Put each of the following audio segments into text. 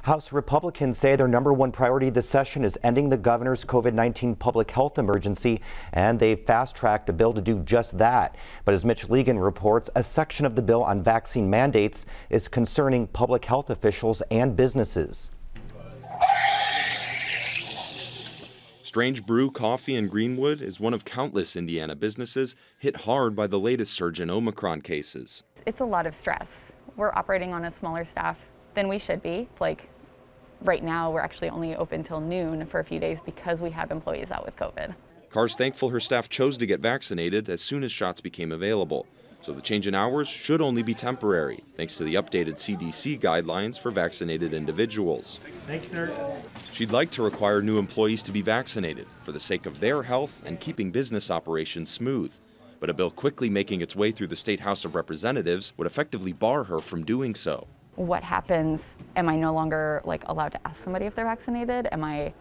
House Republicans say their #1 priority this session is ending the governor's COVID-19 public health emergency, and they've fast-tracked a bill to do just that. But as Mitch Legan reports, a section of the bill on vaccine mandates is concerning public health officials and businesses. Strange Brew Coffee in Greenwood is one of countless Indiana businesses hit hard by the latest surge in Omicron cases. It's a lot of stress. We're operating on a smaller staff than we should be. Right now, we're actually only open till noon for a few days because we have employees out with COVID. Carr's thankful her staff chose to get vaccinated as soon as shots became available. So the change in hours should only be temporary, thanks to the updated CDC guidelines for vaccinated individuals. Thanks, sir. She'd like to require new employees to be vaccinated for the sake of their health and keeping business operations smooth. But a bill quickly making its way through the State House of Representatives would effectively bar her from doing so. What happens? Am I no longer allowed to ask somebody if they're vaccinated? Am I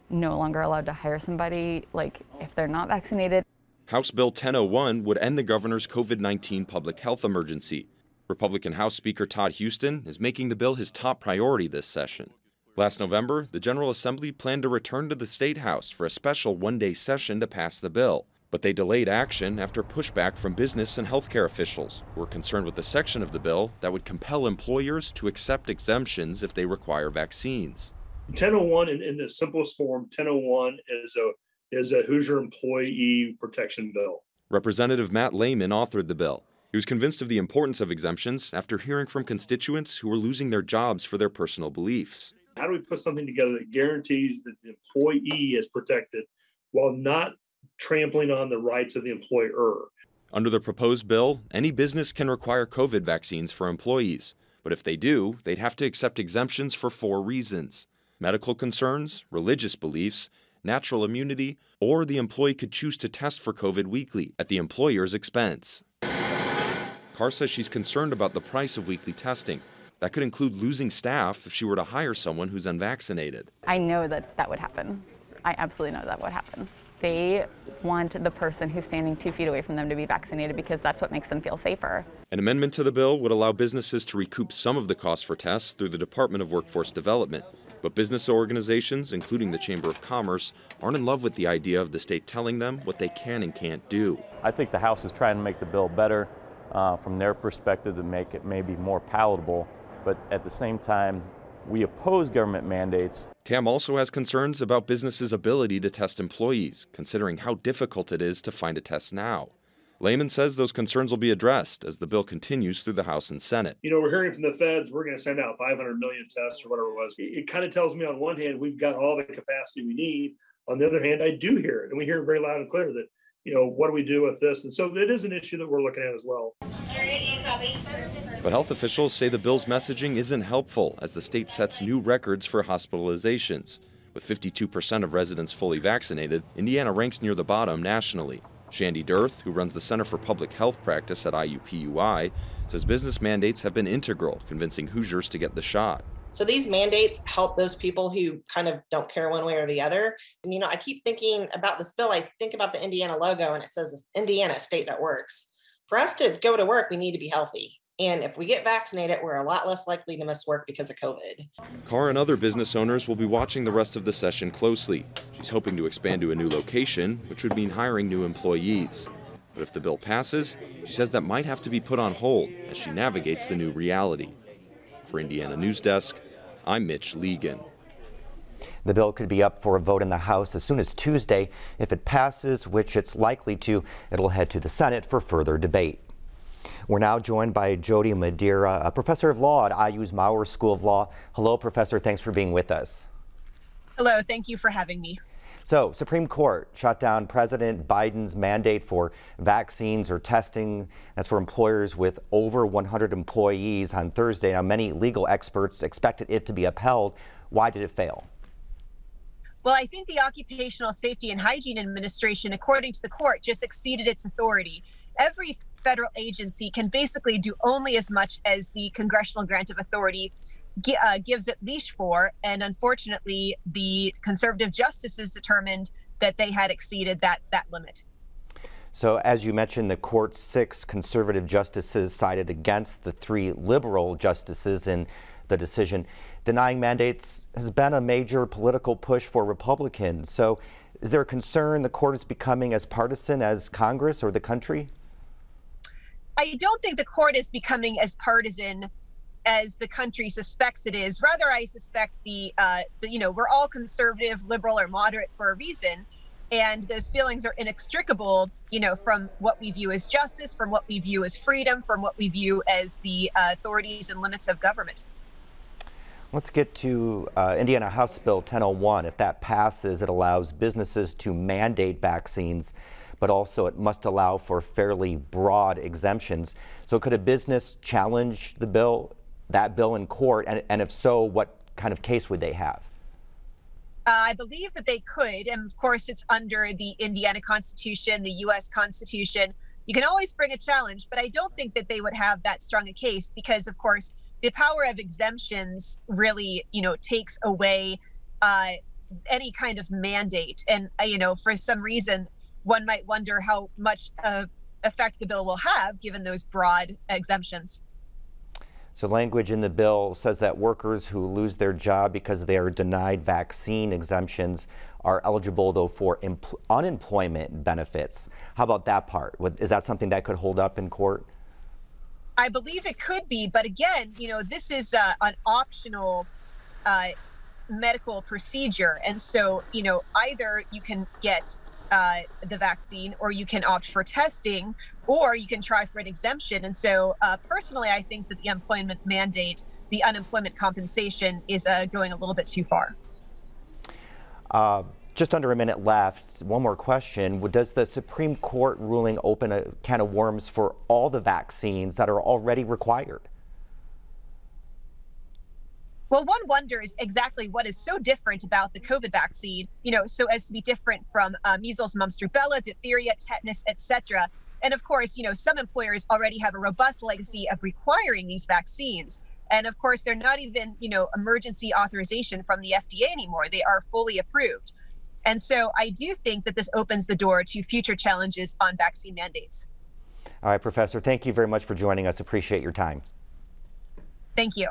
no longer allowed to hire somebody if they're not vaccinated? House Bill 1001 would end the governor's COVID-19 public health emergency. Republican House Speaker Todd Houston is making the bill his top priority this session. Last November, the General Assembly planned to return to the State House for a special one-day session to pass the bill. But they delayed action after pushback from business and healthcare officials who were concerned with the section of the bill that would compel employers to accept exemptions if they require vaccines. 1001 in the simplest form, 1001 is a Hoosier employee protection bill. Representative Matt Lehman authored the bill. He was convinced of the importance of exemptions after hearing from constituents who were losing their jobs for their personal beliefs. How do we put something together that guarantees that the employee is protected while not trampling on the rights of the employer? Under the proposed bill, any business can require COVID vaccines for employees. But if they do, they'd have to accept exemptions for 4 reasons: medical concerns, religious beliefs, natural immunity, or the employee could choose to test for COVID weekly at the employer's expense. Carr says she's concerned about the price of weekly testing. That could include losing staff if she were to hire someone who's unvaccinated. I know that would happen. I absolutely know that would happen. They want the person who's standing 2 feet away from them to be vaccinated because that's what makes them feel safer. An amendment to the bill would allow businesses to recoup some of the costs for tests through the Department of Workforce Development. But business organizations, including the Chamber of Commerce, aren't in love with the idea of the state telling them what they can and can't do. I think the House is trying to make the bill better from their perspective to make it maybe more palatable, but at the same time, we oppose government mandates. Tam also has concerns about businesses' ability to test employees, considering how difficult it is to find a test now. Lehman says those concerns will be addressed as the bill continues through the House and Senate. We're hearing from the feds, we're going to send out 500 million tests or whatever it was. It kind of tells me on one hand, we've got all the capacity we need. On the other hand, I do hear it, and we hear it very loud and clear that, what do we do with this? And so it is an issue that we're looking at as well. But health officials say the bill's messaging isn't helpful as the state sets new records for hospitalizations. With 52% of residents fully vaccinated, Indiana ranks near the bottom nationally. Shandy Dirth, who runs the Center for Public Health Practice at WTIU, says business mandates have been integral, convincing Hoosiers to get the shot. So these mandates help those people who kind of don't care one way or the other. And, I keep thinking about this bill. I think about the Indiana logo and it says Indiana, state that works. For us to go to work, we need to be healthy. And if we get vaccinated, we're a lot less likely to miss work because of COVID. Carr and other business owners will be watching the rest of the session closely. She's hoping to expand to a new location, which would mean hiring new employees. But if the bill passes, she says that might have to be put on hold as she navigates the new reality. For Indiana News Desk, I'm Mitch Legan. The bill could be up for a vote in the House as soon as Tuesday. If it passes, which it's likely to, it'll head to the Senate for further debate. We're now joined by Jody Madeira, a professor of law at IU's Maurer School of Law. Hello, Professor. Thanks for being with us. Hello. Thank you for having me. So, Supreme Court shut down President Biden's mandate for vaccines or testing. That's for employers with over 100 employees on Thursday. Now, many legal experts expected it to be upheld. Why did it fail? Well, I think the Occupational Safety and Hygiene Administration, according to the court, just exceeded its authority. Every federal agency can basically do only as much as the congressional grant of authority gives it leash for, and unfortunately, the conservative justices determined that they had exceeded that limit. So, as you mentioned, the court's 6 conservative justices sided against the 3 liberal justices in the decision. denying mandates has been a major political push for Republicans. So is there a concern the court is becoming as partisan as Congress or the country? I don't think the court is becoming as partisan as the country suspects it is. Rather, I suspect we're all conservative, liberal, or moderate for a reason. And those feelings are inextricable, from what we view as justice, from what we view as freedom, from what we view as the authorities and limits of government. Let's get to Indiana House Bill 1001. If that passes, it allows businesses to mandate vaccines, but also it must allow for fairly broad exemptions. So could a business challenge that bill in court? And if so, what kind of case would they have? I believe that they could, and of course it's under the Indiana Constitution, the U.S. Constitution. You can always bring a challenge, but I don't think that they would have that strong a case because, of course, the power of exemptions really, takes away any kind of mandate. And, for some reason, one might wonder how much effect the bill will have given those broad exemptions. So language in the bill says that workers who lose their job because they are denied vaccine exemptions are eligible, though, for unemployment benefits. How about that part? Is that something that could hold up in court? I believe it could be, but again, this is an optional medical procedure. And so, either you can get the vaccine or you can opt for testing or you can try for an exemption. And so personally, I think that the employment mandate, the unemployment compensation is going a little bit too far. Just under a minute left. One more question. Does the Supreme Court ruling open a can of worms for all the vaccines that are already required? Well, one wonders exactly what is so different about the COVID vaccine, so as to be different from measles, mumps, rubella, diphtheria, tetanus, etc. And of course, some employers already have a robust legacy of requiring these vaccines. And of course, they're not even, emergency authorization from the FDA anymore. They are fully approved. And so I do think that this opens the door to future challenges on vaccine mandates. All right, Professor, thank you very much for joining us. Appreciate your time. Thank you.